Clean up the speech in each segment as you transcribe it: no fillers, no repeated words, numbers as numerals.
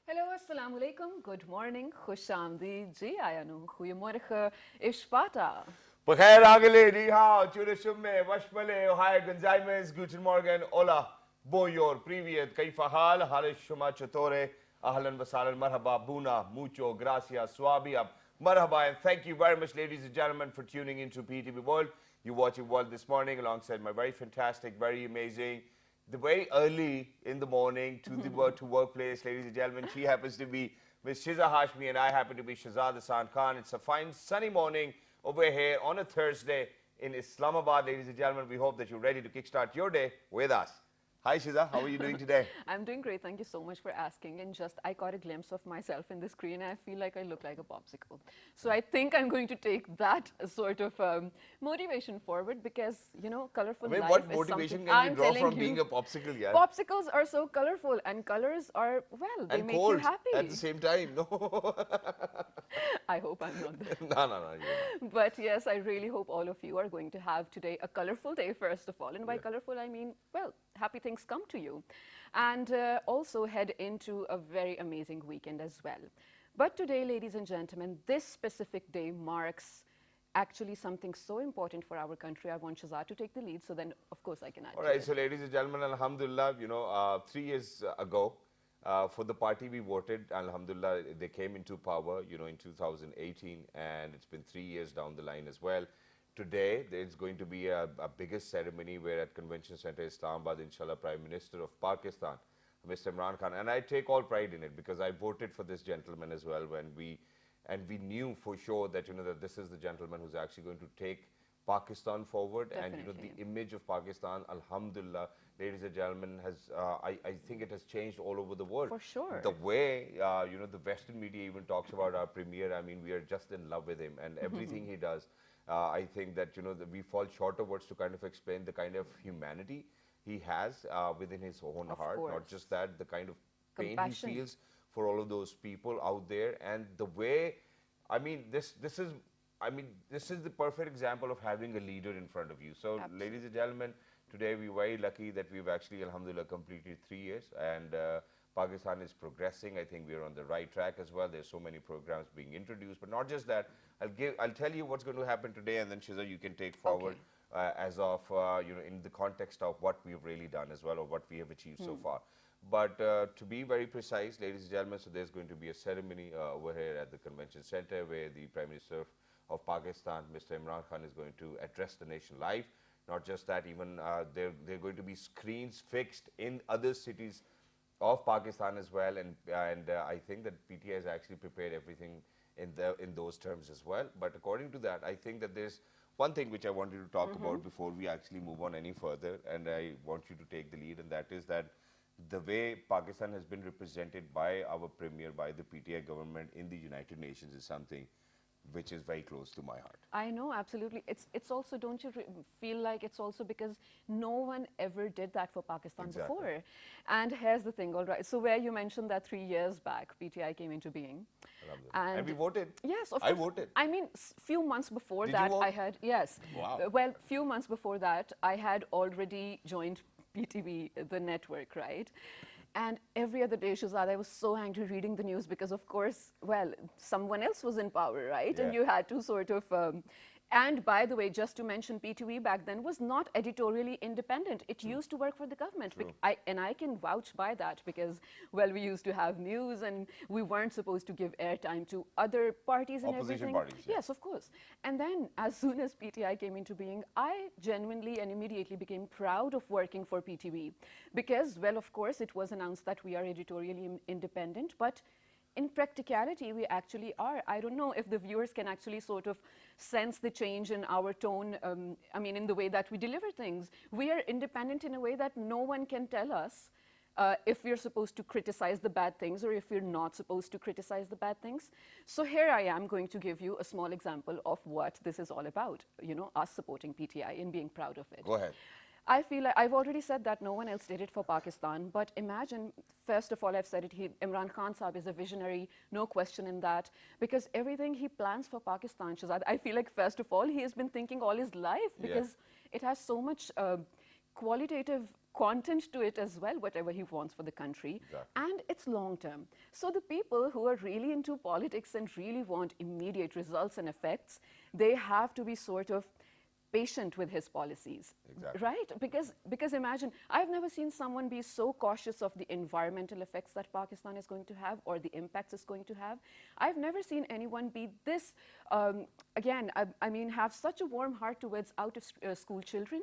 Hallo, assalamu alaikum. Good morning. Khush aamdeed. Ji aya nu. Goedemorgen. Ishpata. Bukhair Agale, Ni Hao, Churishumme, Washmale, Ohio, Gonzaimes, Guten Morgen, Ola, Boyor, Privyet, Kaifahal, Harish Shuma Chatore, Ahlan Wasalan, Marhaba, Buna, Mucho, Gracias, Swabia, Marhaba, and thank you very much, ladies and gentlemen, for tuning into PTV World. You're watching World this morning alongside my very fantastic, very amazing, the very early in the morning to the workplace, ladies and gentlemen. She happens to be Miss Shiza Hashmi, and I happen to be Shahzad Hassan Khan. It's a fine sunny morning over here on a Thursday in Islamabad, ladies and gentlemen. We hope that you're ready to kickstart your day with us. Hi Shiza, how are you doing today? I'm doing great. Thank you so much for asking. And just I caught a glimpse of myself in the screen and I feel like I look like a popsicle. So I think I'm going to take that sort of motivation forward because, I colorful mean, life what is motivation something can we I'm draw telling from being you. a popsicle, yeah? Popsicles are so colorful and colors are, well, they And make you cold at the happy. same time, no? I hope I'm not there. No, you're not. But yes, I really hope all of you are going to have today a colorful day, first of all. And by Yeah. colorful, I mean, well, happy things come to you. And also head into a very amazing weekend as well. But today, ladies and gentlemen, this specific day marks actually something so important for our country. I want Shazad to take the lead, so then, of course, I can add All to right, it. so ladies and gentlemen, Alhamdulillah, 3 years ago, for the party we voted, Alhamdulillah, they came into power, in 2018, and it's been 3 years down the line as well. Today, there's going to be a biggest ceremony where at Convention Center Islamabad, inshallah, Prime Minister of Pakistan, Mr. Imran Khan, and I take all pride in it because I voted for this gentleman as well and we knew for sure that that this is the gentleman who's actually going to take Pakistan forward, and Definitely. the image of Pakistan, Alhamdulillah, ladies and gentlemen, has I think it has changed all over the world. For The sure. way the Western media even talks about our premier, I mean, we are just in love with him and everything he does. I think that that we fall short of words to kind of explain the kind of humanity he has within his own Of heart. Not course. just that, the kind of pain he Compassion. feels for all of those people out there, and the way, I mean, this is, I mean, this is the perfect example of having a leader in front of you. So, ladies and Absolutely. gentlemen, today we're very lucky that we've actually, Alhamdulillah, completed 3 years, and Pakistan is progressing. I think we're on the right track as well. There's so many programs being introduced, but not just that. I'll tell you what's going to happen today, and then Shiza, you can take forward Okay. as of in the context of what we've really done as well, or what we have achieved so far. But to be very precise, ladies and gentlemen, so there's going to be a ceremony over here at the convention center where the Prime Minister of Pakistan, Mr. Imran Khan, is going to address the nation live. Not just that, even there are going to be screens fixed in other cities of Pakistan as well, and I think that PTI has actually prepared everything in those terms as well. But according to that, I think that there's one thing which I wanted to talk about before we actually move on any further, and I want you to take the lead, and that is that the way Pakistan has been represented by our premier, by the PTI government in the United Nations is something which is very close to my heart. I know, absolutely. It's also, don't you feel like it's also because no one ever did that for Pakistan Exactly. before? And here's the thing, all right. So where you mentioned that 3 years back, PTI came into being, Alhamdulillah. And we and voted. yes, of I course. voted. I mean, few months before Did you that, I vote? had yes. Wow. Well, few months before that, I had already joined PTV, the network, right? And every other day, Shazad, I was so angry reading the news because, of course, well, someone else was in power, right? And Yeah. you had to sort of. And by the way, just to mention, PTV back then was not editorially independent. It True. used to work for the government. True. And I can vouch by that because, well, we used to have news and we weren't supposed to give airtime to other parties and Opposition everything. parties, yeah. Yes, of course. And then, as soon as PTI came into being, I genuinely and immediately became proud of working for PTV because, well, of course, it was announced that we are editorially independent, but in practicality, we actually are. I don't know if the viewers can actually sort of sense the change in our tone, I mean, in the way that we deliver things. We are independent in a way that no one can tell us if we're supposed to criticize the bad things or if we're not supposed to criticize the bad things. So here I am going to give you a small example of what this is all about, us supporting PTI and being proud of it. Go ahead. I feel like I've already said that no one else did it for Pakistan, but imagine, first of all, I've said it, Imran Khan Saab is a visionary, no question in that, because everything he plans for Pakistan, Shazad, I feel like, first of all, he has been thinking all his life Yeah. because it has so much qualitative content to it as well, whatever he wants for the country. Exactly. And it's long term. So the people who are really into politics and really want immediate results and effects, they have to be sort of patient with his policies. Exactly. Right? Because imagine, I've never seen someone be so cautious of the environmental effects that Pakistan is going to have or the impacts it's going to have. I've never seen anyone be this, again, I mean, have such a warm heart towards out of school children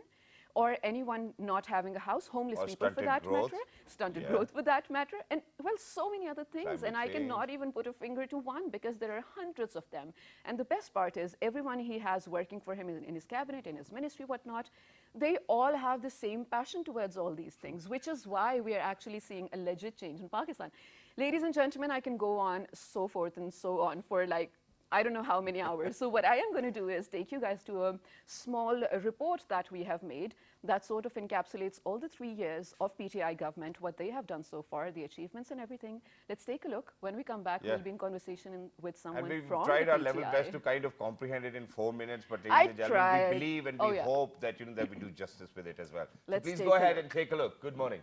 or anyone not having a house, homeless Or people for stunted that growth. matter, stunted Yeah. growth for that matter, and well, so many other things. Climate And I change. cannot even put a finger to one because there are hundreds of them. And the best part is everyone he has working for him in his cabinet, in his ministry, whatnot, they all have the same passion towards all these things, which is why we are actually seeing a legit change in Pakistan. Ladies and gentlemen, I can go on so forth and so on for like I don't know how many hours. So what I am going to do is take you guys to a small report that we have made that sort of encapsulates all the 3 years of PTI government, what they have done so far, the achievements and everything. Let's take a look. When we come back, Yeah. we'll be in conversation with someone And we've from tried the our PTI. level best to kind of comprehend it in 4 minutes, but I ladies and gentlemen, tried. we believe and Oh, we yeah. hope that that we do justice with it as well. So Let's please take go a ahead look. and take a look. Good morning.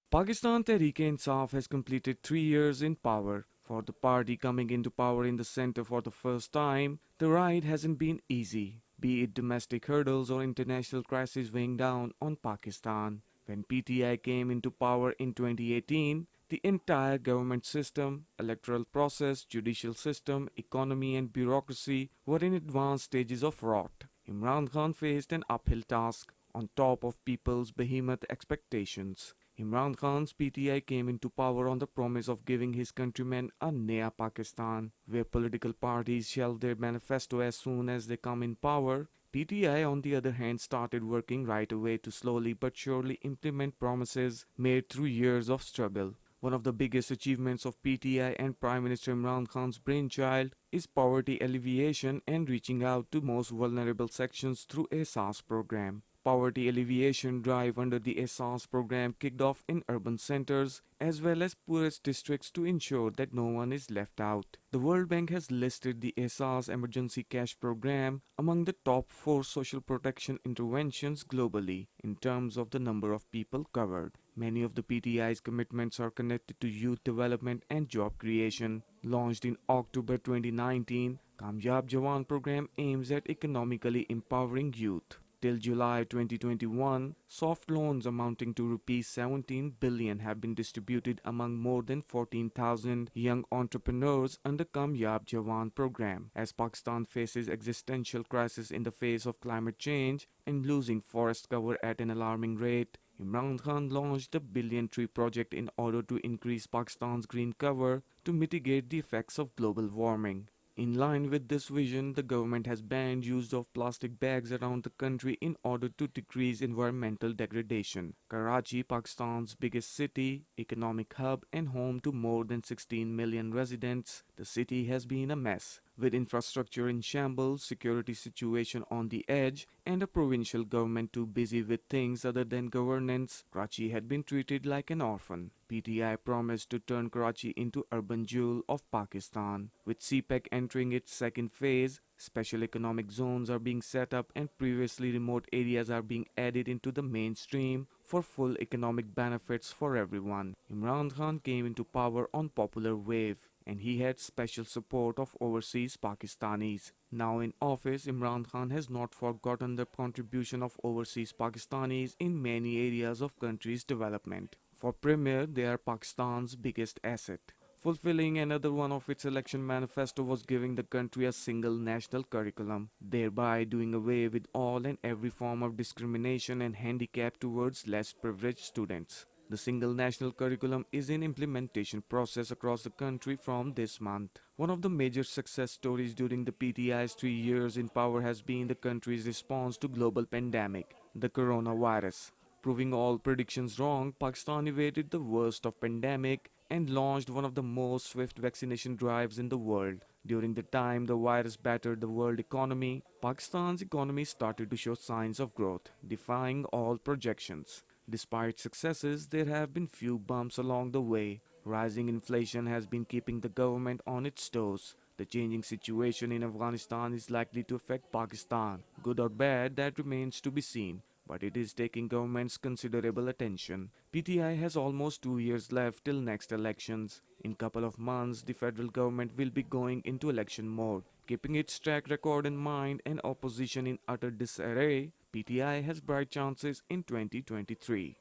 Pakistan Tehreek-e-Insaf has completed 3 years in power. For the party coming into power in the center for the first time, the ride hasn't been easy, be it domestic hurdles or international crises weighing down on Pakistan. When PTI came into power in 2018, the entire government system, electoral process, judicial system, economy and bureaucracy were in advanced stages of rot. Imran Khan faced an uphill task on top of people's behemoth expectations. Imran Khan's PTI came into power on the promise of giving his countrymen a Naya Pakistan, where political parties shelve their manifesto as soon as they come in power. PTI, on the other hand, started working right away to slowly but surely implement promises made through years of struggle. One of the biggest achievements of PTI and Prime Minister Imran Khan's brainchild is poverty alleviation and reaching out to most vulnerable sections through a SARS program. Poverty alleviation drive under the ESAS program kicked off in urban centers as well as poorest districts to ensure that no one is left out. The World Bank has listed the ESAS emergency cash program among the top 4 social protection interventions globally in terms of the number of people covered. Many of the PTI's commitments are connected to youth development and job creation. Launched in October 2019, Kamyab Jawan program aims at economically empowering youth. Till July 2021, soft loans amounting to Rs 17 billion have been distributed among more than 14,000 young entrepreneurs under Kamyab Jawan program. As Pakistan faces existential crisis in the face of climate change and losing forest cover at an alarming rate, Imran Khan launched the Billion Tree Project in order to increase Pakistan's green cover to mitigate the effects of global warming. In line with this vision, the government has banned use of plastic bags around the country in order to decrease environmental degradation. Karachi, Pakistan's biggest city, economic hub and home to more than 16 million residents, the city has been a mess. With infrastructure in shambles, security situation on the edge, and a provincial government too busy with things other than governance, Karachi had been treated like an orphan. PTI promised to turn Karachi into urban jewel of Pakistan. With CPEC entering its second phase, special economic zones are being set up and previously remote areas are being added into the mainstream for full economic benefits for everyone. Imran Khan came into power on popular wave, and he had special support of overseas Pakistanis. Now in office, Imran Khan has not forgotten the contribution of overseas Pakistanis in many areas of country's development. For Premier, they are Pakistan's biggest asset. Fulfilling another one of its election manifesto was giving the country a single national curriculum, thereby doing away with all and every form of discrimination and handicap towards less privileged students. The single national curriculum is in implementation process across the country from this month. One of the major success stories during the PTI's 3 years in power has been the country's response to global pandemic, the coronavirus. Proving all predictions wrong, Pakistan evaded the worst of pandemic and launched one of the most swift vaccination drives in the world. During the time the virus battered the world economy, Pakistan's economy started to show signs of growth, defying all projections. Despite successes, there have been few bumps along the way. Rising inflation has been keeping the government on its toes. The changing situation in Afghanistan is likely to affect Pakistan. Good or bad, that remains to be seen. but it is taking government's considerable attention. PTI has almost 2 years left till next elections. In couple of months, the federal government will be going into election mode. Keeping its track record in mind and opposition in utter disarray, PTI has bright chances in 2023.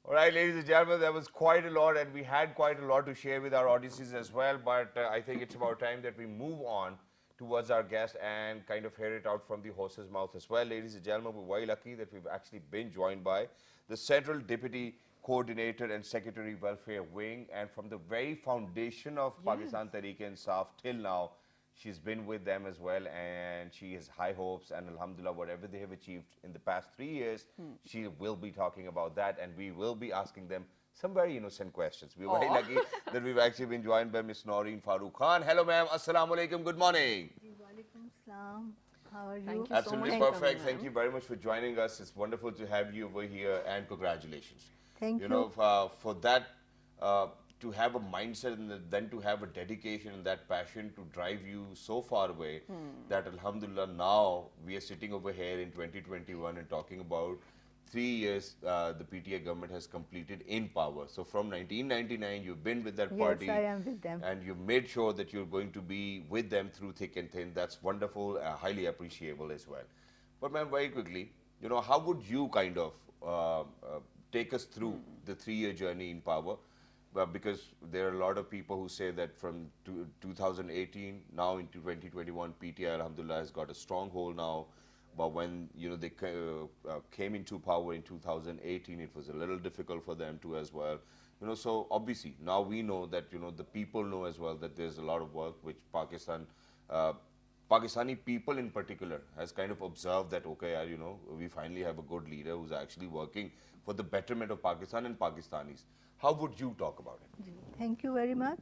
All right, ladies and gentlemen, that was quite a lot, and we had quite a lot to share with our audiences as well. But I think it's about time that we move on towards our guest and kind of hear it out from the horse's mouth as well. Ladies and gentlemen, we're very lucky that we've actually been joined by the Central Deputy Coordinator and Secretary Welfare Wing, and from the very foundation of Pakistan Tehreek-e-Insaf till now, she's been with them as well, and she has high hopes, and alhamdulillah, whatever they have achieved in the past 3 years, she will be talking about that, and we will be asking them some very innocent questions. We're very lucky that we've actually been joined by Miss Noreen Farooq Khan. Hello, ma'am. Assalamu alaikum. Good morning. Walaikum salam. How are you? Thank you so Absolutely much for perfect. coming, Thank ma'am. you very much for joining us. It's wonderful to have you over here, and congratulations. Thank You know, for that, to have a mindset and then to have a dedication and that passion to drive you so far away that alhamdulillah now we are sitting over here in 2021 and talking about 3 years the PTA government has completed in power. So from 1999 you've been with that Yes, party. I am with them. And you've made sure that you're going to be with them through thick and thin. That's wonderful, highly appreciable as well. But ma'am, very quickly, you know, how would you kind of take us through the 3 year journey in power? Because there are a lot of people who say that from 2018 now into 2021, PTI alhamdulillah has got a stronghold now. But when you know they came into power in 2018, it was a little difficult for them too as well. You know, so obviously now we know that you know the people know as well that there's a lot of work which Pakistani people in particular has kind of observed that okay, you know, we finally have a good leader who's actually working for the betterment of Pakistan and Pakistanis. How would you talk about it? Thank you very much.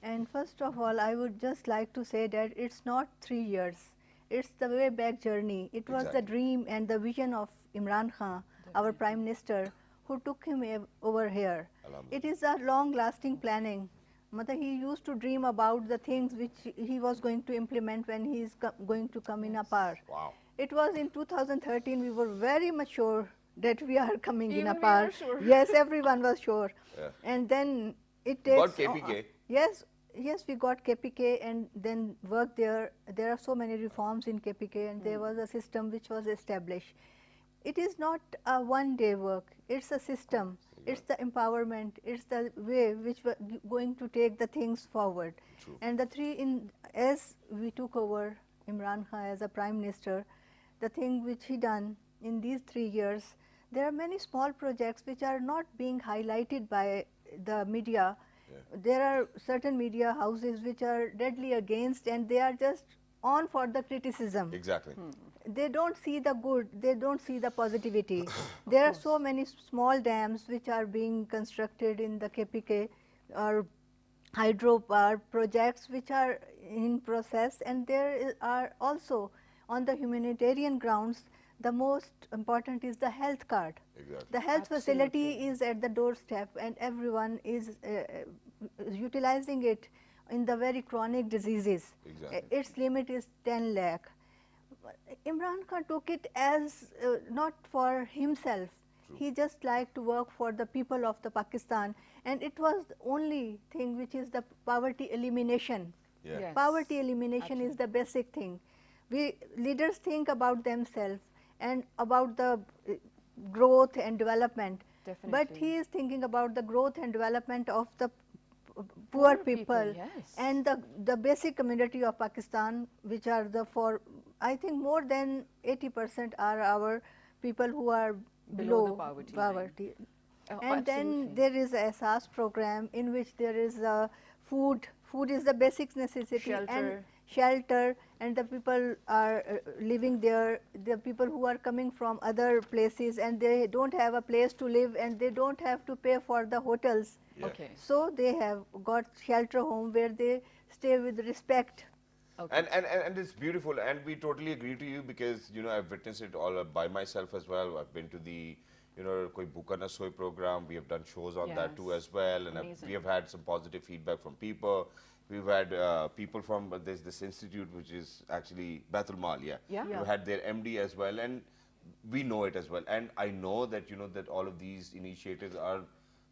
And first of all, I would just like to say that it's not 3 years. It's the way back journey. It was the Exactly. dream and the vision of Imran Khan, our Prime Minister, who took him over here. It is a long-lasting planning. He used to dream about the things which he was going to implement when he is going to come in a power. Wow. It was in 2013 we were very much sure that we are coming in a Even we power. were sure. Yes, everyone was sure. Yeah. And then it Got takes. KPK. Yes, yes, we got KPK and then worked there. There are so many reforms in KPK, and there was a system which was established. It is not a one-day work. It's a system. It's the empowerment. It's the way which we're going to take the things forward. True. And the as we took over Imran Khan as a prime minister, the thing which he done in these 3 years, there are many small projects which are not being highlighted by the media. There are certain media houses which are deadly against, and they are just on for the criticism. Exactly. They don't see the good, they don't see the positivity. There are so many small dams which are being constructed in the KPK or hydropower projects which are in process, and there are also on the humanitarian grounds, the most important is the health card. Exactly. The health facility Absolutely. is at the doorstep, and everyone is utilizing it in the very chronic diseases. Exactly. Its limit is 10 lakh. Imran Khan took it as not for himself. He just liked to work for the people of the Pakistan, and it was the only thing which is the poverty elimination. Yeah. Yes. Poverty elimination is the basic thing. We leaders think about themselves and about the growth and development, but Definitely. he is thinking about the growth and development of the poor people, people, yes. and the basic community of Pakistan, which are I think more than 80% are our people who are Below below the poverty line. Oh, and then absolutely. there is a SAS program in which there is food. Food is the basic necessity, and Shelter. shelter, and the people are living there. The people who are coming from other places and they don't have a place to live, and they don't have to pay for the hotels. Yeah. Okay. So they have got shelter home where they stay with respect. Okay. And it's beautiful, and we totally agree to you because you know I've witnessed it all by myself as well. I've been to the Koi Bhuka Na Soy program. We have done shows on that too Yes. as well, and Amazing. we have had some positive feedback from people. We've had people from there's this institute which is actually Baitul Mal, yeah. Yeah. We've had their MD as well, and we know it as well. And I know that, that all of these initiatives are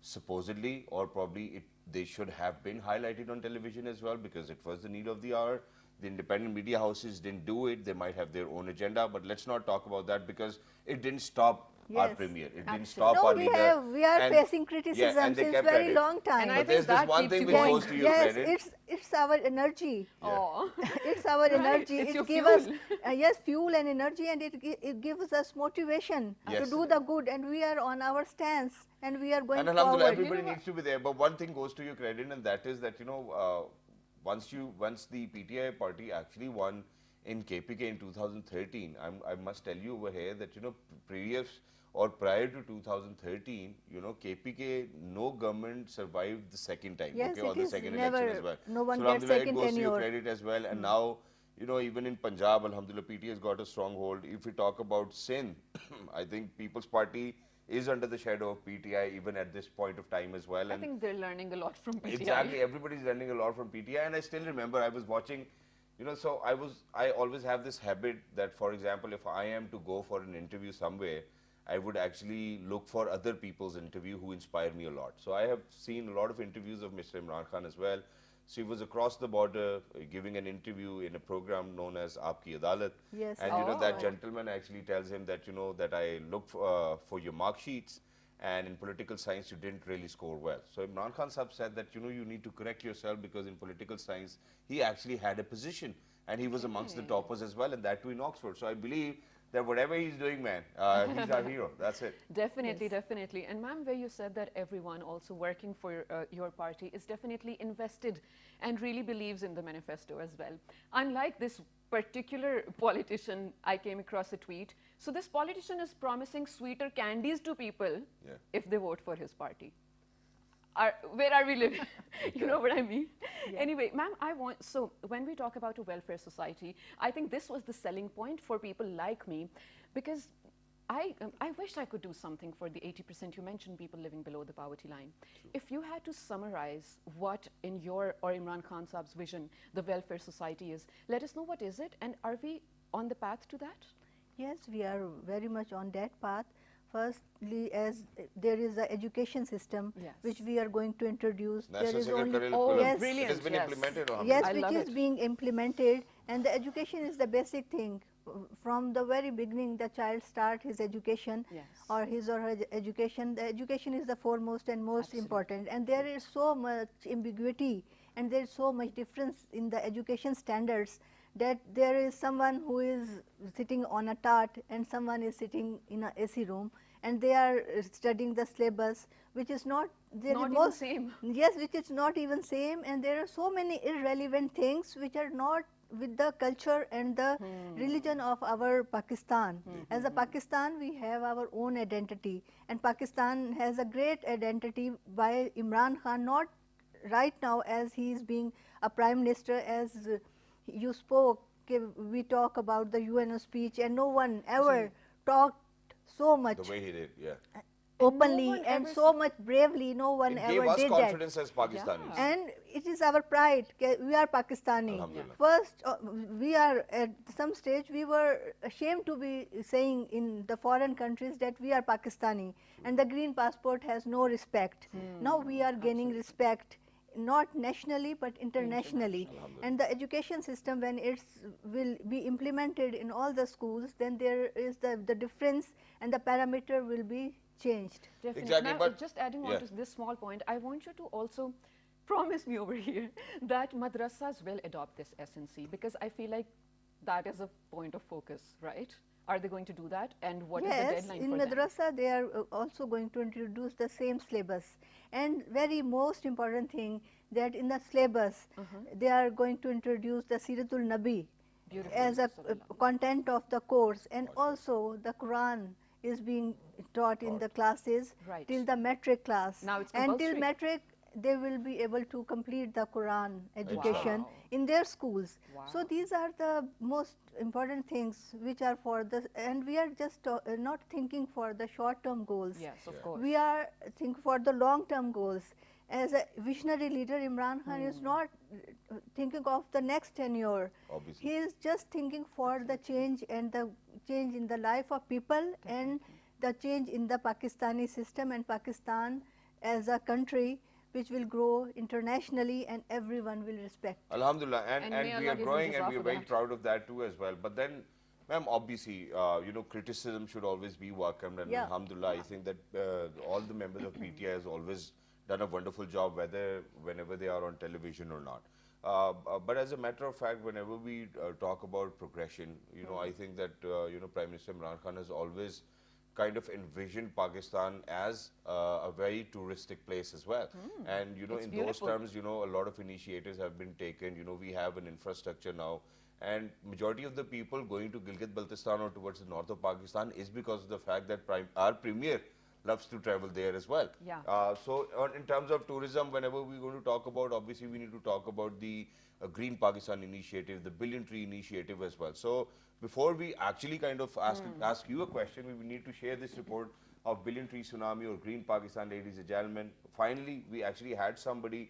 supposedly, or probably they should have been highlighted on television as well, because it was the need of the hour. The independent media houses didn't do it. They might have their own agenda, but let's not talk about that, because it didn't stop our Yes. premiere. It didn't Absolutely. stop No, our we leader. we are And- facing yeah, criticism and they since kept at very it. long time. And I But think there's this that one keeps thing you which going. goes to your Yes, credit. it's our energy. Aw. It's our Right, energy. it's your It gives us fuel. yes, fuel and energy, and it gives us motivation Yes. to do the good. And we are on our stance, and we are going And alhamdulillah, forward. everybody needs to be there. But one thing goes to your credit, and that is that, once the PTI party actually won in KPK in 2013, I must tell you over here that, previous or prior to 2013, KPK, no government survived the second time, Yes, okay, or it the is second never- election as well. no one So gets alhamdulillah, second it goes to your tenure. credit as well. And now, even in Punjab, alhamdulillah, PTI has got a stronghold. If we talk about Sindh, I think People's Party is under the shadow of PTI even at this point of time as well. I And think they're learning a lot from PTI. exactly, everybody's learning a lot from PTI. And I still remember I was watching, so I always have this habit that, for example, if I am to go for an interview somewhere, I would actually look for other people's interview who inspire me a lot. So I have seen a lot of interviews of Mr. Imran Khan as well. So he was across the border giving an interview in a program known as Aapki Adalat. Yes. And that Oh. gentleman actually tells him that, that I look for your mark sheets, and in political science you didn't really score well. So Imran Khan Sahab said that, you need to correct yourself, because in political science he actually had a position, and he was amongst the toppers as well, and that too in Oxford. So I believe that whatever he's doing, man, he's our hero. That's it. Definitely, definitely. And ma'am, where you said that everyone also working for your party is definitely invested and really believes in the manifesto as well. Unlike this particular politician, I came across a tweet. So this politician is promising sweeter candies to people Yeah. if they vote for his party. Where are we living? You know what I mean? Anyway, ma'am, so when we talk about a welfare society, I think this was the selling point for people like me, because I wish I could do something for the 80% you mentioned people living below the poverty line. If you had to summarize what in your or Imran Khan Saab's vision the welfare society is, let us know what is it, and are we on the path to that? Yes, we are very much on that path. Firstly, as there is the education system Yes. which we are going to introduce. National there is only Secretarial Oh, Curriculum. yes, It brilliant, has been yes. implemented. yes, alhamdulillah. I which love is it. being implemented, and the education is the basic thing. From the very beginning, the child start his education Yes. or his or her education. The education is the foremost and most Absolutely. important, and there is so much ambiguity, and there is so much difference in the education standards, that there is someone who is sitting on a tart and someone is sitting in a AC room, and they are studying the syllabus, which is not there Not is even most- same. Yes, which is not even same, and there are so many irrelevant things which are not with the culture and the religion of our Pakistan. As a Pakistan, we have our own identity, and Pakistan has a great identity by Imran Khan, not right now as he is being a prime minister, as you spoke. We talk about the UNO speech, and no one ever talked so much The way he did, yeah. openly one and ever so much bravely. No one It ever gave us did confidence as Pakistanis. Yeah. and it is our pride. We are Pakistani. Alhamdulillah. First, we are at some stage we were ashamed to be saying in the foreign countries that we are Pakistani, and the green passport has no respect. Now we are gaining respect, not nationally but internationally. And the education system, when it will be implemented in all the schools, then there is the difference, and the parameter will be changed. Definitely. Exactly, Now, but- just adding on yeah. to this small point, I want you to also promise me over here that madrasas will adopt this SNC, because I feel like that is a point of focus, right? Are they going to do that? And what is the Yes, deadline in for them? madrasa they are also going to introduce the same syllabus. And very most important thing, that in the syllabus they are going to introduce the Siratul Nabi Beautiful. as a Subhanallah. content of the course, and also the Quran is being taught in the classes Right. till the metric class. Now it's and till compulsory. metric they will be able to complete the Quran education Wow. in their schools. So Wow. these are the most important things which are for the, and we are just not thinking for the short term goals. Yes, of course. We are thinking for the long term goals. As a visionary leader, Imran Khan is not thinking of the next tenure. Obviously. He is just thinking for the change and the change in the life of people and the change in the Pakistani system and Pakistan as a country which will grow internationally and everyone will respect. Alhamdulillah, And may and we Allah are give him growing and jazaa we are for very that. proud of that too as well. But then, ma'am, obviously, criticism should always be welcomed, and Yeah. Alhamdulillah, I think that all the members of PTI has always done a wonderful job, whenever they are on television or not. But as a matter of fact, whenever we talk about progression, I think that Prime Minister Imran Khan has always kind of envisioned Pakistan as a very touristic place as well. And It's in those beautiful. terms, a lot of initiatives have been taken. We have an infrastructure now, and majority of the people going to Gilgit-Baltistan or towards the north of Pakistan is because of the fact that our premier loves to travel there as well. Yeah. In terms of tourism, whenever we're going to talk about, obviously we need to talk about the Green Pakistan initiative, the Billion Tree initiative as well. So before we actually kind of ask you a question, we need to share this report of Billion Tree Tsunami or Green Pakistan, ladies and gentlemen. Finally, we actually had somebody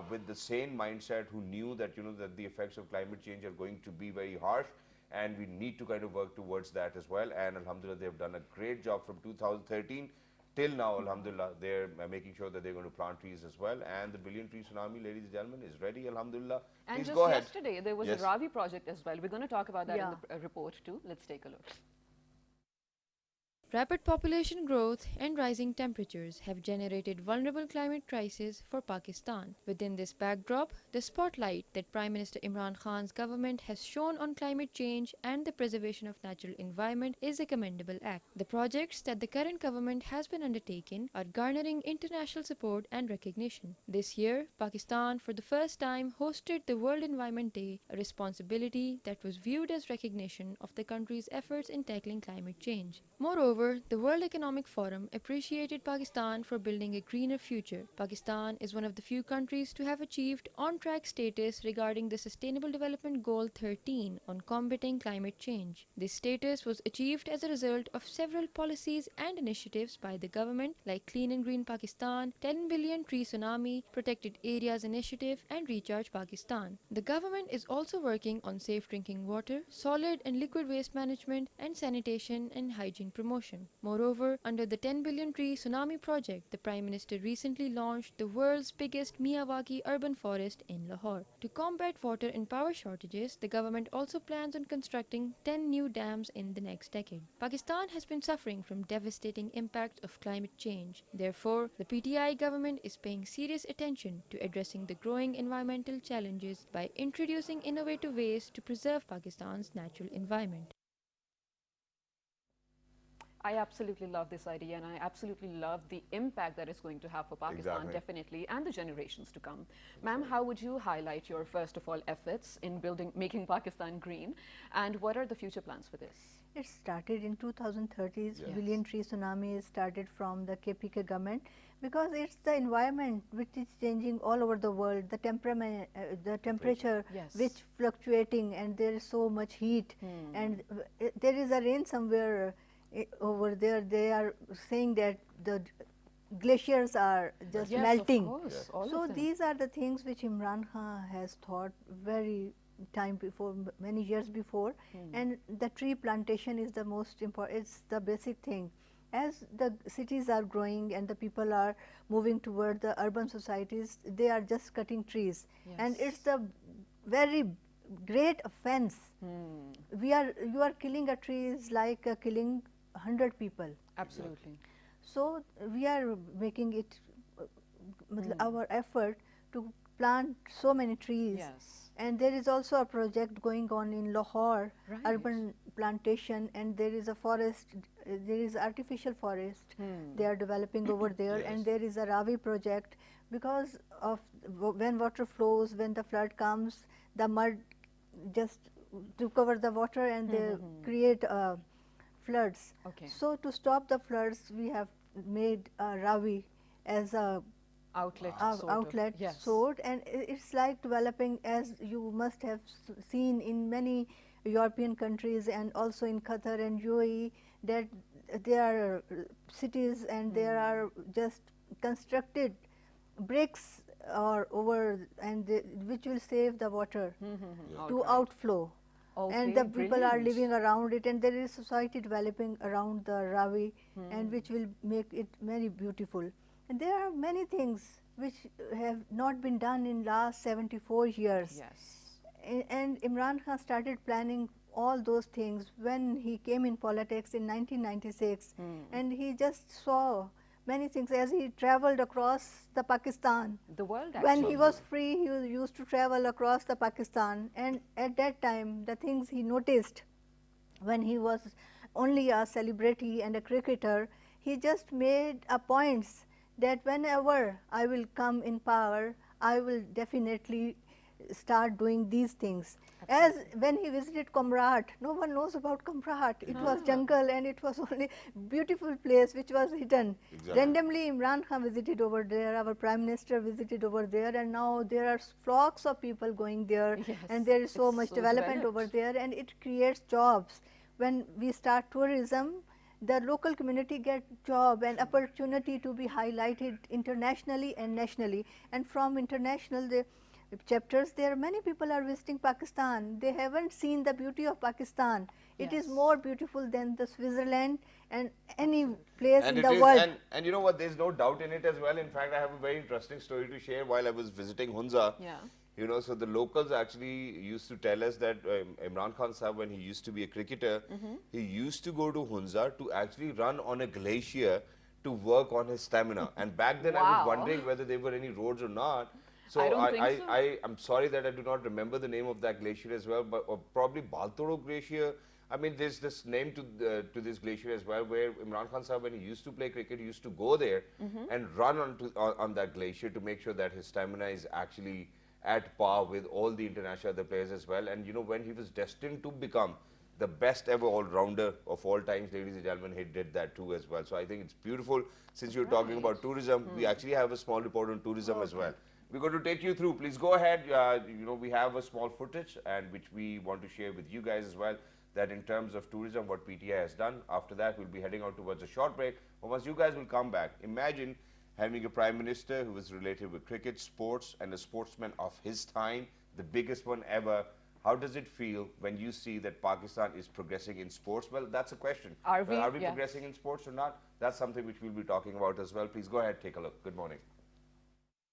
with the same mindset who knew that that the effects of climate change are going to be very harsh, and we need to kind of work towards that as well. And Alhamdulillah, they've done a great job from 2013 till now. Alhamdulillah, they're making sure that they're going to plant trees as well. And the Billion Tree Tsunami, ladies and gentlemen, is ready. Alhamdulillah. And Please just go ahead. yesterday, there was Yes. a Ravi project as well. We're going to talk about that Yeah. in the report too. Let's take a look. Rapid population growth and rising temperatures have generated vulnerable climate crisis for Pakistan. Within this backdrop, the spotlight that Prime Minister Imran Khan's government has shown on climate change and the preservation of natural environment is a commendable act. The projects that the current government has been undertaking are garnering international support and recognition. This year, Pakistan for the first time hosted the World Environment Day, a responsibility that was viewed as recognition of the country's efforts in tackling climate change. Moreover, the World Economic Forum appreciated Pakistan for building a greener future. Pakistan is one of the few countries to have achieved on-track status regarding the Sustainable Development Goal 13 on combating climate change. This status was achieved as a result of several policies and initiatives by the government like Clean and Green Pakistan, 10 Billion Tree Tsunami, Protected Areas Initiative, and Recharge Pakistan. The government is also working on safe drinking water, solid and liquid waste management, and sanitation and hygiene promotion. Moreover, under the 10 Billion Tree Tsunami project, the Prime Minister recently launched the world's biggest Miyawaki urban forest in Lahore. To combat water and power shortages, the government also plans on constructing 10 new dams in the next decade. Pakistan has been suffering from devastating impacts of climate change. Therefore, the PTI government is paying serious attention to addressing the growing environmental challenges by introducing innovative ways to preserve Pakistan's natural environment. I absolutely love this idea, and I absolutely love the impact that it's going to have for Pakistan, Exactly. definitely, and the generations to come. Ma'am, how would you highlight your, first of all, efforts in making Pakistan green, and what are the future plans for this? It started in 2030s. Yes. Billion Tree Tsunami started from the KPK government because it's the environment which is changing all over the world. The temperature Yes. which fluctuating, and there is so much heat, and there is a rain somewhere over there. They are saying that the glaciers are just Yes, melting. of course, all So of them. these are the things which Imran Khan has thought very time before, many years before, and the tree plantation is the most important. It's the basic thing. As the cities are growing and the people are moving toward the urban societies, they are just cutting trees, and Yes. it's the very great offense. You are killing a tree is like killing 100 people. Absolutely. So we are making it our effort to plant so many trees. Yes. And there is also a project going on in Lahore, Right. urban plantation, and there is a forest, there is artificial forest they are developing over there, Yes. and there is a Ravi project because of when water flows, when the flood comes, the mud just to cover the water and they create floods. Okay. So to stop the floods, we have made Ravi as a Outlet, sort outlet of. Yes. sort, and it's like developing, as you must have seen in many European countries and also in Qatar and UAE, that there are cities and there are just constructed bricks or over and which will save the water to Outright. outflow. and Okay, the people are brilliant. living around it, and there is society developing around the Ravi, and which will make it very beautiful. And there are many things which have not been done in last 74 years. Yes. And Imran Khan started planning all those things when he came in politics in 1996, and he just saw many things as he traveled across the Pakistan. The world When he actually. was free, he used to travel across the Pakistan, and at that time, the things he noticed when he was only a celebrity and a cricketer, he just made a points that whenever I will come in power, I will definitely start doing these things. As when he visited Kamrat, no one knows about Kamrat. It was jungle and it was only beautiful place which was hidden. Exactly. Randomly, Imran Khan visited over there, our Prime Minister visited over there, and now there are flocks of people going there, Yes, and there is so it's much so development over developed. there, and it creates jobs. When we start tourism, the local community get job and opportunity to be highlighted internationally and nationally. And from international chapters, there many people are visiting Pakistan. They haven't seen the beauty of Pakistan. It is Yes. more beautiful than the Switzerland and any place And in it the is, world. and you know what? There's no doubt in it as well. In fact, I have a very interesting story to share. While I was visiting Hunza, Yeah. you know, so the locals actually used to tell us that Imran Khan Sahib, when he used to be a cricketer, he used to go to Hunza to actually run on a glacier to work on his stamina. And back then, I was Wow. wondering whether there were any roads or not. I So don't think so. I'm sorry that I do not remember the name of that glacier as well, but or probably Baltoro Glacier. I mean, there's this name to this glacier as well, where Imran Khan Sahib, when he used to play cricket, he used to go there and run on that glacier to make sure that his stamina is actually at par with all the international other players as well. And you know, when he was destined to become the best ever all-rounder of all times, ladies and gentlemen, he did that too as well. So I think it's beautiful. Since you're talking about tourism, we actually have a small report on tourism as well. We're going to take you through. Please go ahead. You know, we have a small footage and which we want to share with you guys as well. That in terms of tourism, what PTI has done. After that, we'll be heading out towards a short break. But once you guys will come back, imagine having a prime minister who was related with cricket, sports, and a sportsman of his time, the biggest one ever. How does it feel when you see that Pakistan is progressing in sports? Well, that's a question. Are Well, we? are we Yes. progressing in sports or not? That's something which we'll be talking about as well. Please go ahead, take a look. Good morning.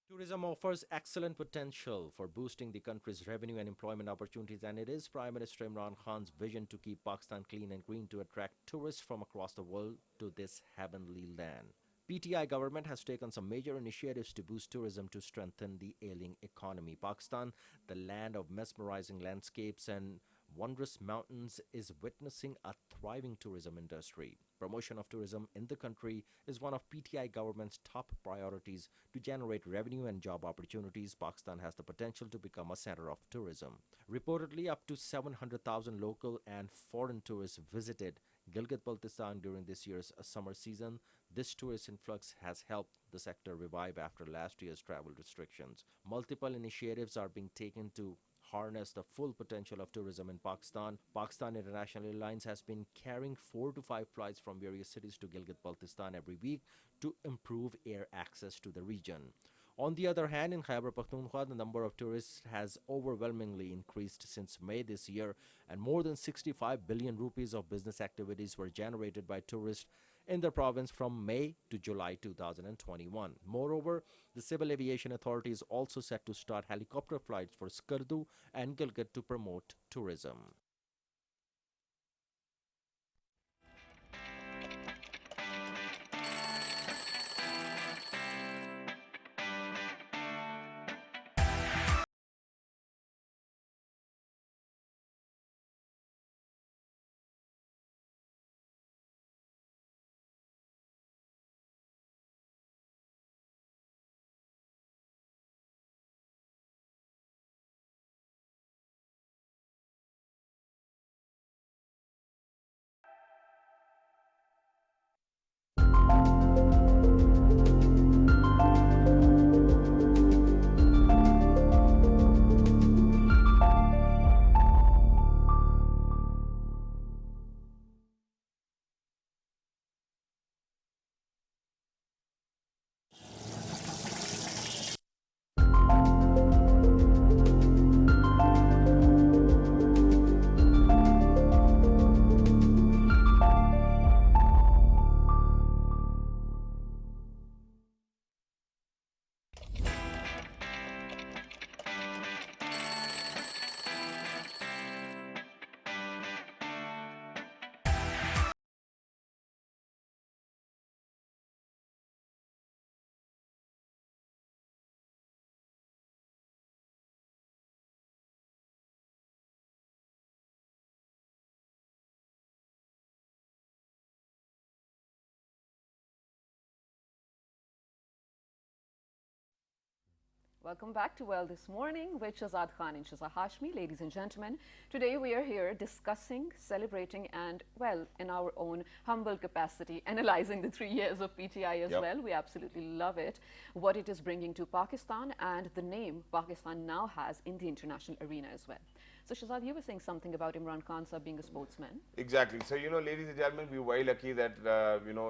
Tourism offers excellent potential for boosting the country's revenue and employment opportunities, and it is Prime Minister Imran Khan's vision to keep Pakistan clean and green to attract tourists from across the world to this heavenly land. PTI government has taken some major initiatives to boost tourism to strengthen the ailing economy. Pakistan, the land of mesmerizing landscapes and wondrous mountains, is witnessing a thriving tourism industry. Promotion of tourism in the country is one of PTI government's top priorities to generate revenue and job opportunities. Pakistan has the potential to become a center of tourism. Reportedly, up to 700,000 local and foreign tourists visited Gilgit-Baltistan during this year's summer season. This tourist influx has helped the sector revive after last year's travel restrictions. Multiple initiatives are being taken to harness the full potential of tourism in Pakistan. Pakistan International Airlines has been carrying 4 to 5 flights from various cities to Gilgit-Baltistan every week to improve air access to the region. On the other hand, in Khyber Pakhtunkhwa, the number of tourists has overwhelmingly increased since May this year, and more than 65 billion rupees of business activities were generated by tourists in the province from May to July 2021. Moreover, the Civil Aviation Authority is also set to start helicopter flights for Skardu and Gilgit to promote tourism. Welcome back to Well This Morning with Shazad Khan and Shaza Hashmi. Ladies and gentlemen, today we are here discussing, celebrating, and, well, in our own humble capacity, analyzing the 3 years of PTI as Yep. well. We absolutely love it, what it is bringing to Pakistan, and the name Pakistan now has in the international arena as well. So, Shazad, you were saying something about Imran Khan sir being a sportsman. Exactly. So, ladies and gentlemen, we're very lucky that,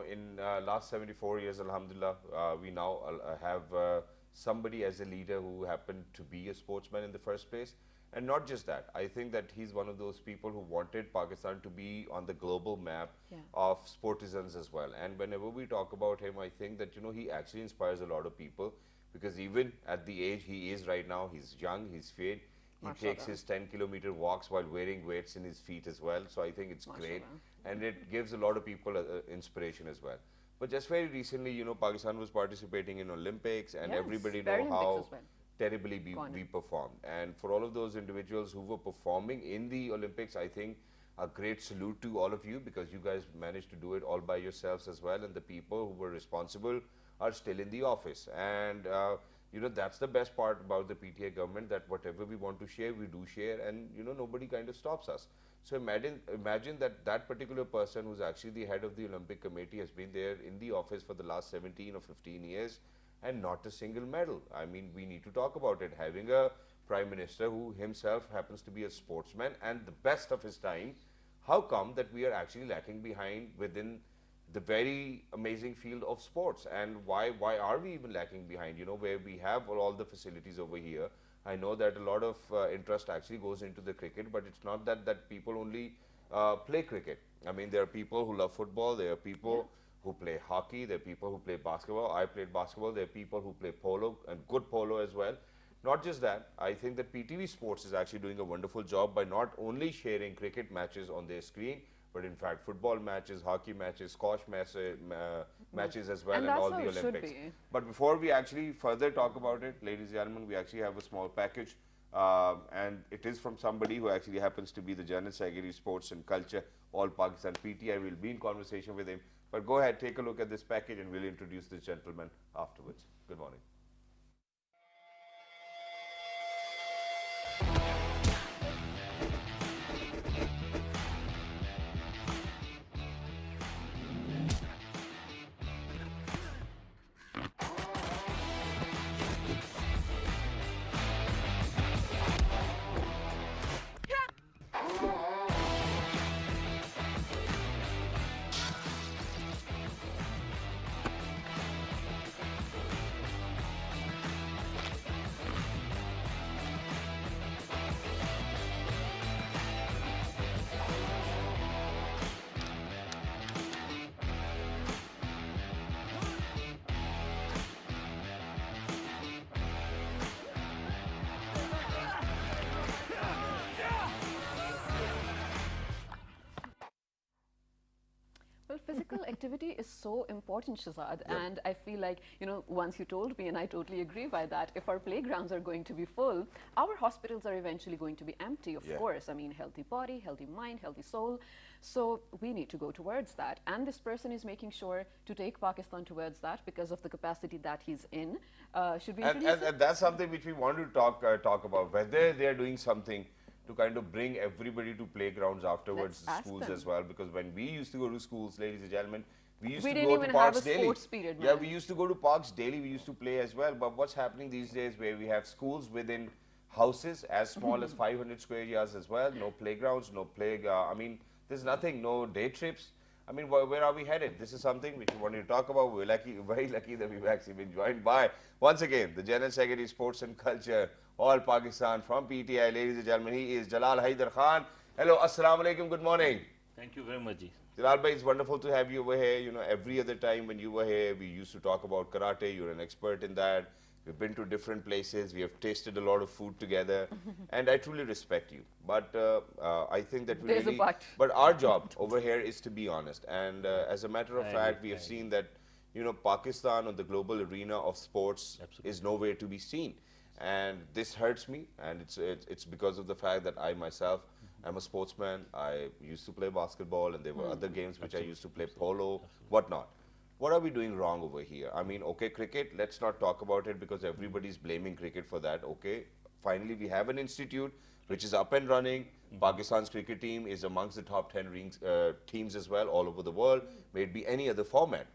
in last 74 years, alhamdulillah, we now have somebody as a leader who happened to be a sportsman in the first place. And not just that, I think that he's one of those people who wanted Pakistan to be on the global map of sportisans as well. And whenever we talk about him, I think that, he actually inspires a lot of people, because even at the age he is right now, he's young, he's fit. He takes his 10-kilometer walks while wearing weights in his feet as well. So I think it's great. And it gives a lot of people inspiration as well. But just very recently, Pakistan was participating in Olympics, and Yes, everybody know Paralympics how as well. terribly we performed. And for all of those individuals who were performing in the Olympics, I think a great salute to all of you, because you guys managed to do it all by yourselves as well. And the people who were responsible are still in the office. And that's the best part about the PTI government, that whatever we want to share, we do share, and nobody kind of stops us. So imagine that particular person, who's actually the head of the Olympic Committee, has been there in the office for the last 17 or 15 years and not a single medal. I mean, we need to talk about it. Having a prime minister who himself happens to be a sportsman and the best of his time, how come that we are actually lacking behind within the very amazing field of sports? And why are we even lacking behind, where we have all the facilities over here? I know that a lot of interest actually goes into the cricket, but it's not that people only play cricket. I mean, there are people who love football, there are people who play hockey, there are people who play basketball. I played basketball. There are people who play polo, and good polo as well. Not just that, I think that PTV Sports is actually doing a wonderful job by not only sharing cricket matches on their screen, but in fact football matches, hockey matches, squash matches as well, And and that's all how the it should Olympics. be. But before we actually further talk about it, ladies and gentlemen, we actually have a small package, and it is from somebody who actually happens to be the General Secretary Sports and Culture, All Pakistan PTI. We'll be in conversation with him. But go ahead, take a look at this package, and we'll introduce this gentleman afterwards. Good morning. Well, physical activity is so important, Shazad, and I feel like, once you told me, and I totally agree by that, if our playgrounds are going to be full, our hospitals are eventually going to be empty, of course. I mean, healthy body, healthy mind, healthy soul. So we need to go towards that. And this person is making sure to take Pakistan towards that because of the capacity that he's in. Should we introduce him? And that's something which we want to talk about, whether they're doing something to kind of bring everybody to playgrounds afterwards, Let's ask schools them. as well. Because when we used to go to schools, ladies and gentlemen, we used We to didn't go even to parks have a daily. sports period, Yeah, man. we used to go to parks daily. We used to play as well. But what's happening these days, where we have schools within houses as small as 500 square yards as well, no playgrounds, no I mean, there's nothing, no day trips. I mean, where are we headed? This is something which we wanted to talk about. We're very lucky that we've actually been joined by, once again, the General Secretary Sports and Culture, All Pakistan from PTI. Ladies and gentlemen, he is Jalal Haider Khan. Hello, assalamu alaikum, good morning. Thank you very much, ji. Jalal bhai, it's wonderful to have you over here. Every other time when you were here, we used to talk about karate. You're an expert in that. We've been to different places. We have tasted a lot of food together. And I truly respect you. But I think that we There's a really... but. But our job over here is to be honest. And as a matter of I fact, agree, we have I seen that, Pakistan on the global arena of sports Absolutely. is nowhere to be seen. And this hurts me. And it's because of the fact that I myself am a sportsman. I used to play basketball, and there were other games which I used to play, polo, whatnot. what are we doing wrong over here? I mean, okay, cricket, let's not talk about it because everybody's blaming cricket for that. Okay, finally, we have an institute which is up and running. Pakistan's cricket team is amongst the top 10 teams as well all over the world, may it be any other format.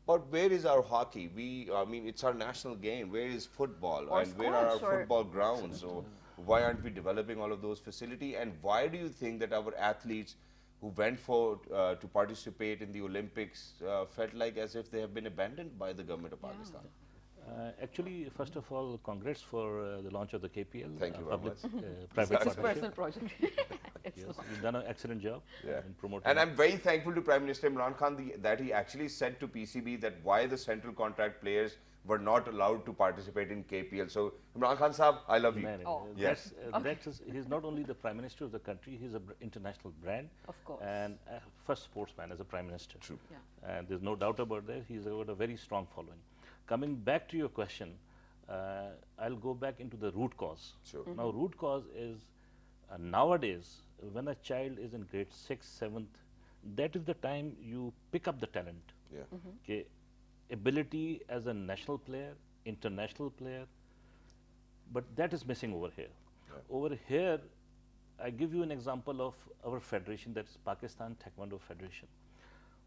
But where is our hockey? I mean, it's our national game. Where is football? Or And where are our squash or- football grounds? So why aren't we developing all of those facilities? And why do you think that our athletes who went to participate in the Olympics felt like as if they have been abandoned by the government of Pakistan? Actually, first of all, congrats for the launch of the KPL. Thank you very public, much. private It's his partnership. personal project. It's Yes, not. you've done an excellent job in promoting. And I'm very thankful to Prime Minister Imran Khan that he actually said to PCB that why the central contract players were not allowed to participate in KPL. So Imran Khan Saab, I love you. Oh. Yes. He's not only the prime minister of the country, he's an international brand. Of course. And first sportsman as a prime minister. True. Yeah. And there's no doubt about that. He's got a very strong following. Coming back to your question, I'll go back into the root cause. Sure. Now, root cause is nowadays, when a child is in grade 6th, 7th, that is the time you pick up the talent. Yeah. Okay, ability as a national player, international player, but that is missing over here. Over here, I give you an example of our federation, that's Pakistan Taekwondo Federation.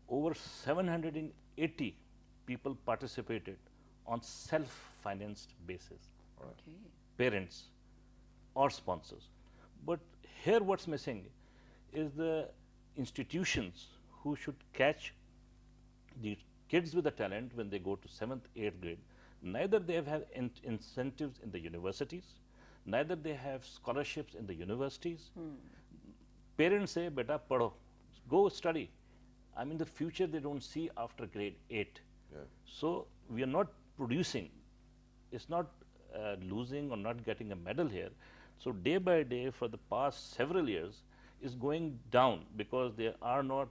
Over 780 people participated on self-financed basis, Okay. parents or sponsors. But here what's missing is the institutions who should catch the kids with the talent when they go to 7th, 8th grade. Neither they have incentives in the universities, neither they have scholarships in the universities. Parents say, beta, padho, go study. I mean, the future they don't see after grade 8. So we are not producing. It's not losing or not getting a medal here. So day by day for the past several years is going down because there are not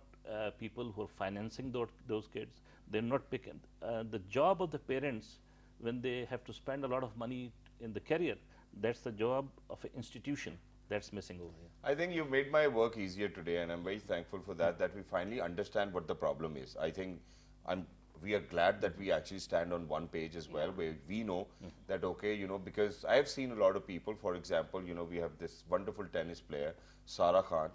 people who are financing those kids. They're not picking. The job of the parents when they have to spend a lot of money in the career, that's the job of an institution that's missing over here. I think you've made my work easier today, and I'm very thankful for that, that we finally understand what the problem is. I think we are glad that we actually stand on one page as well, where we know that, okay, you know, because I've seen a lot of people, for example, you know, we have this wonderful tennis player, Sara Khan.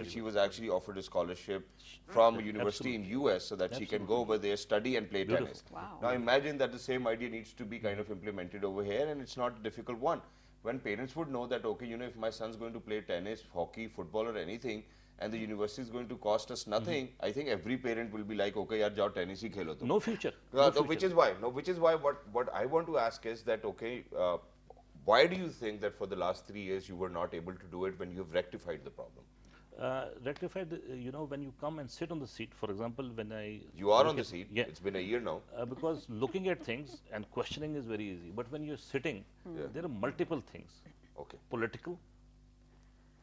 She was actually offered a scholarship from a university in US so that she can go over there, study and play tennis. Wow. Now imagine that the same idea needs to be kind of implemented over here, and it's not a difficult one. When parents would know that, okay, you know, if my son's going to play tennis, hockey, football or anything, and the university is going to cost us nothing, I think every parent will be like, okay, yaar, jao tennis hi khelo tum. No future. No, which is why what I want to ask is that, okay, why do you think that for the last 3 years you were not able to do it when you've rectified the problem? Rectified, you know, when you come and sit on the seat, for example, when I... You are look on the at- seat. Yeah. It's been a year now. Because looking at things and questioning is very easy. But when you're sitting, there are multiple things, Okay. political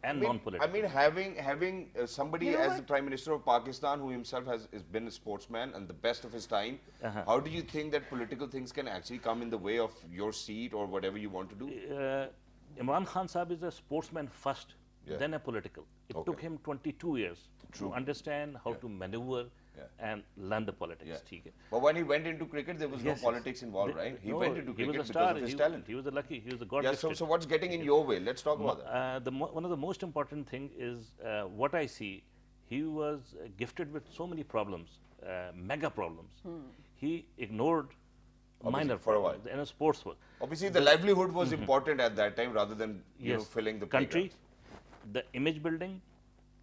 and I non-political. mean, having somebody You know as what? the Prime Minister of Pakistan who himself has been a sportsman and the best of his time, how do you think that political things can actually come in the way of your seat or whatever you want to do? Imran Khan Saab is a sportsman first, Yeah. then a political. It Okay. took him 22 years to understand how to maneuver and learn the politics. theek hai. But when he went into cricket, there was Yes, no yes. politics involved, right? He No, went into he was cricket a star. because of his talent. He was a lucky. He was a god Yeah, gifted. so what's getting in your way? Let's talk about that. One of the most important thing is what I see. He was gifted with so many problems, mega problems. He ignored minor for a while. problems in a sports world. Obviously, the livelihood was important at that time rather than you know, filling the country, playgrounds. the image building,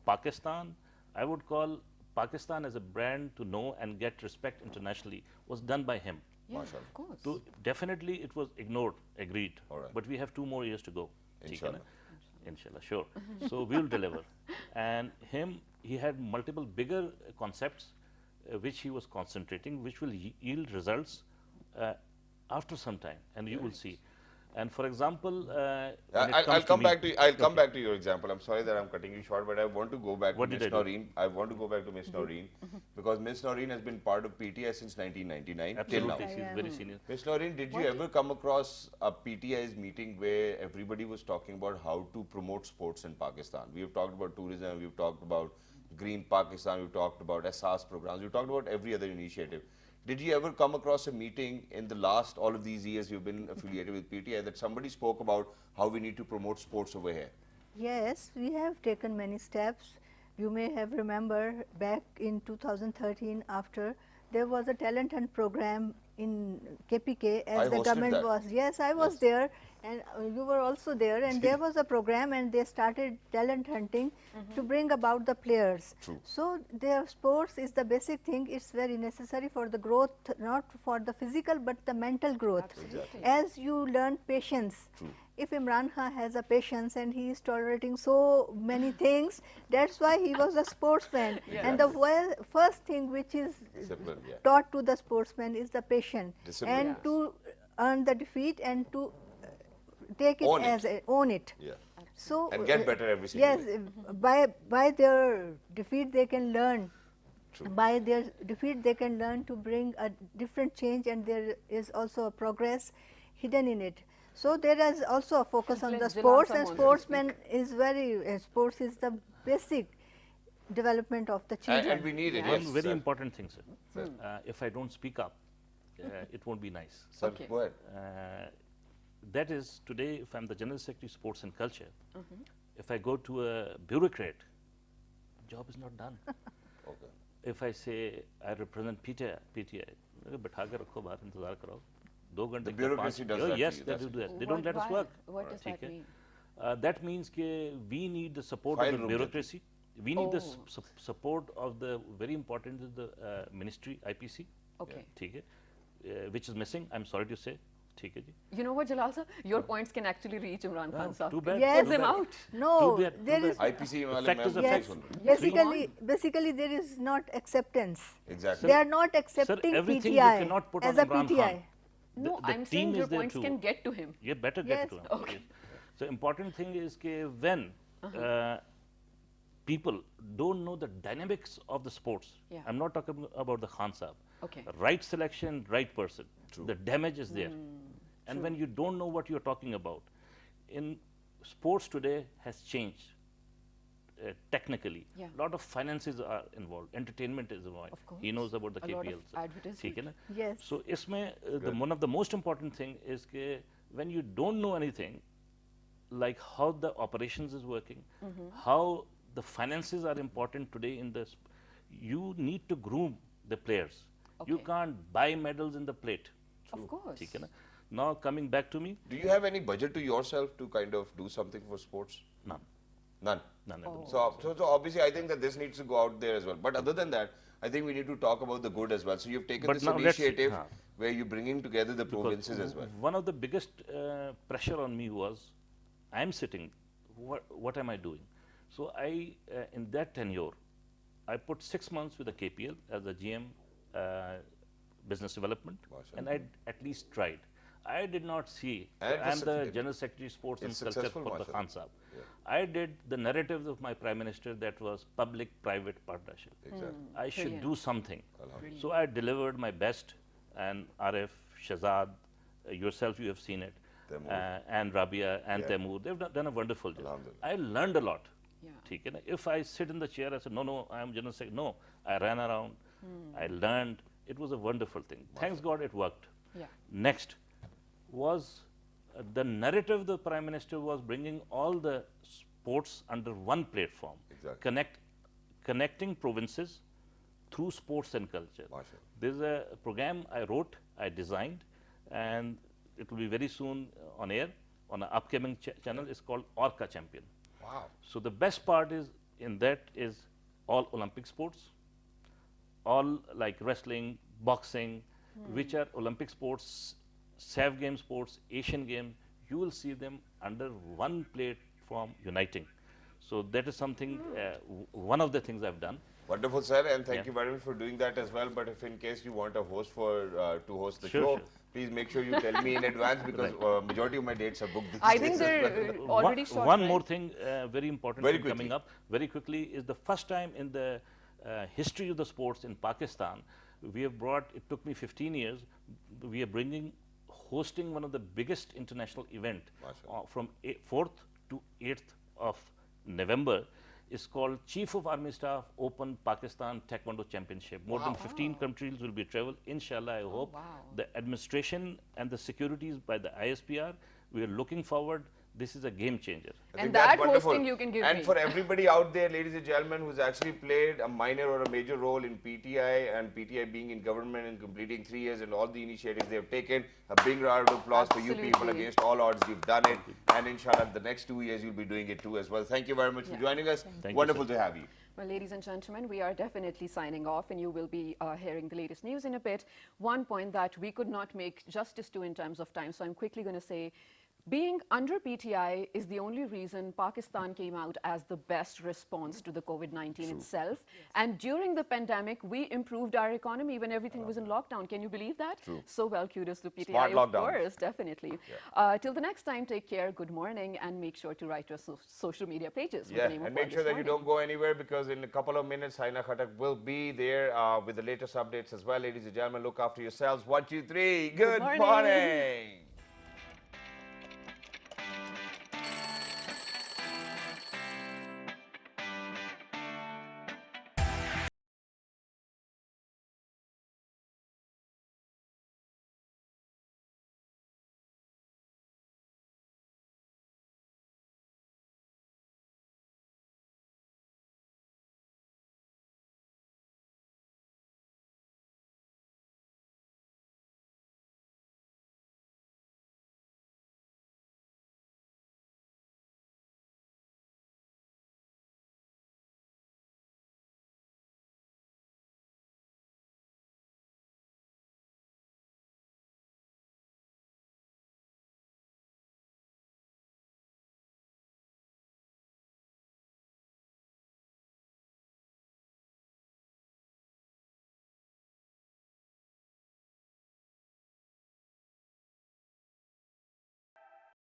Pakistan. I would call Pakistan as a brand to know and get respect internationally was done by him. Yeah, of course. So definitely it was ignored, agreed. All right. But we have 2 more years to go. Inshallah. Inshallah, sure. So we'll deliver. And he had multiple bigger concepts which he was concentrating, which will yield results after some time, and you will see. And for example, when it I'll comes come me- back to I'll come back to your example. I'm sorry that I'm cutting you short, but I want to go back What to did Miss I do? Noreen. I want to go back to Miss Noreen because Miss Noreen has been part of PTI since 1999 till Absolutely, now. she's very senior. Miss Noreen, did you ever come across a PTI's meeting where everybody was talking about how to promote sports in Pakistan? We have talked about tourism, we've talked about Green Pakistan, you talked about SARS programs, you talked about every other initiative. Did you ever come across a meeting in the last, all of these years you've been affiliated with PTI, that somebody spoke about how we need to promote sports over here? Yes, we have taken many steps. You may have remember back in 2013 after there was a talent hunt program in KPK as I the hosted government that. was. Yes, I was Yes. there and you were also there, and there was a program and they started talent hunting to bring about the players. True. So their sports is the basic thing. It's very necessary for the growth, not for the physical but the mental growth. Absolutely. As you learn patience. True. If Imran Khan has a patience and he is tolerating so many things, that's why he was a sportsman. And the first thing which is Discipline, yeah. taught to the sportsman is the patience Discipline. and to earn the defeat and to take it Own it. as own it. Yeah. So And get better every single yes, day. by their defeat they can learn. True. By their defeat they can learn to bring a different change, and there is also a progress hidden in it. So there is also a focus on the Jalal sports, Sir and wants to sportsman is very sports is the basic development of the children. And we need it, One yes. very sir. important thing, sir. Sir. If I don't speak up, it won't be nice. Sir, Okay. go ahead. That is, today, if I'm the General Secretary Sports and Culture, if I go to a bureaucrat, job is not done. Okay. If I say I represent PTI, बैठा के रखो बाहर इंतजार कराओ 2 घंटे The bureaucracy does that to yes you, they that's do it. that, they don't let us Why? work. What does that ठीक है? mean? That means that we need the support File of the room bureaucracy. We need the Oh. support of the very important is the ministry IPC. Okay. ठीक है? Which is missing. I'm sorry to say. ठीक है जी. You know what, Jalal sir? Your points can actually reach Imran Khan sir. Too bad. Yes. too Put them bad. out. No, Too bad, too there bad. is IPC वाले Fact ma'am is a भी fact. सुन रहे हैं. basically there is not acceptance. Exactly. They are not accepting everything PTI you cannot put as on a Imran PTI. Khan. No, The I'm team saying is your there points too. can get to him. You better get Yes. to him. Okay. So important thing is that when people don't know the dynamics of the sports, Yeah. I'm not talking about the Khan Saab. Okay. Right selection, right person. The damage is there. And True. when you don't know what you're talking about, in sports today has changed technically. Yeah. A lot of finances are involved, entertainment is involved. Of course. He knows about the A lot of KPLs. advertisement. ठीक है ना? Yes. So इसमें one of the most important thing is that when you don't know anything, like how the operations is working, how the finances are important today in this, you need to groom the players. You Okay. can't buy medals in the plate. Of course. ठीक है ना? Now coming back to me, Do you have any budget to yourself to kind of do something for sports? none, None. none at Oh. all. So obviously, I think that this needs to go out there as well. But other than that, I think we need to talk about the good as well. So you've taken But this now let's see, initiative हाँ. where you're bringing together the Because provinces as well. One of the biggest pressure on me was, I'm sitting, what am I doing? So I, in that tenure, I put 6 months with the KPL as a GM business development, Mashallah. and I at least tried. I did not see, And it was I'm the successful. General Secretary Sports and It's Culture successful, for the mashallah. Khan Saab. I did the narratives of my Prime Minister that was public-private partnership. Exactly. I should Brilliant. do something. Alhamdulillah. So I delivered my best, and Arif, Shazad, yourself, you have seen it, Taimur. and Rabia and Yeah. Taimur. They've done a wonderful job. Alhamdulillah. I learned a lot. Yeah. ठीक है ना? If I sit in the chair, I said, no, I am General Secretary. No, I ran around. I learned. It was a wonderful thing. Thanks God it worked. Yeah. Next was the narrative the Prime Minister was bringing all the sports under one platform. Exactly. Connecting provinces through sports and culture. Mashallah. There's a program I wrote, I designed, and it will be very soon on air on an upcoming channel. It's called Orca Champion. Wow. So the best part is in that is all Olympic sports, all like wrestling, boxing, which are Olympic sports, SAF game sports, Asian game. You will see them under one platform uniting. So that is something, one of the things I've done. Wonderful, sir, and thank Yeah. you very much for doing that as well. But if in case you want a host for to host the Sure, show, sure. please make sure you tell me in advance because majority of my dates are booked. These I think days as they're well. already one, short. one right? more thing, very important Very thing coming quickly. up very quickly is the first time in the history of the sports in Pakistan, we have brought, it took me 15 years, we are hosting one of the biggest international event Mashallah. from 4th to 8th of November is called Chief of Army Staff Open Pakistan Taekwondo Championship. More than 15 countries will be travel. Inshallah, I hope. wow. The administration and the securities by the ISPR, we are looking forward. This is a game changer. I think And that's that wonderful. hosting you can give And me. for everybody out there, ladies and gentlemen, who's actually played a minor or a major role in PTI, and PTI being in government and completing 3 years and all the initiatives they've taken, a big round of applause for you people. Absolutely. Against all odds, you've done it. And inshallah, the next 2 years, you'll be doing it too as well. Thank you very much for Yeah. joining us. Thank you, Wonderful sir. to have you. Well, ladies and gentlemen, we are definitely signing off, and you will be hearing the latest news in a bit. One point that we could not make justice to in terms of time, so I'm quickly going to say, being under PTI is the only reason Pakistan came out as the best response to the COVID-19 itself. And during the pandemic, we improved our economy when everything was in lockdown. Can you believe that? True. So well, kudos to PTI, Smart of lockdown. course, definitely. Till the next time, take care, good morning, and make sure to write your social media pages. with Yeah, the name of and make World sure This that you Morning. don't go anywhere, because in a couple of minutes, Haina Khatak will be there with the latest updates as well. Ladies and gentlemen, look after yourselves. 1, 2, 3. Good morning. morning.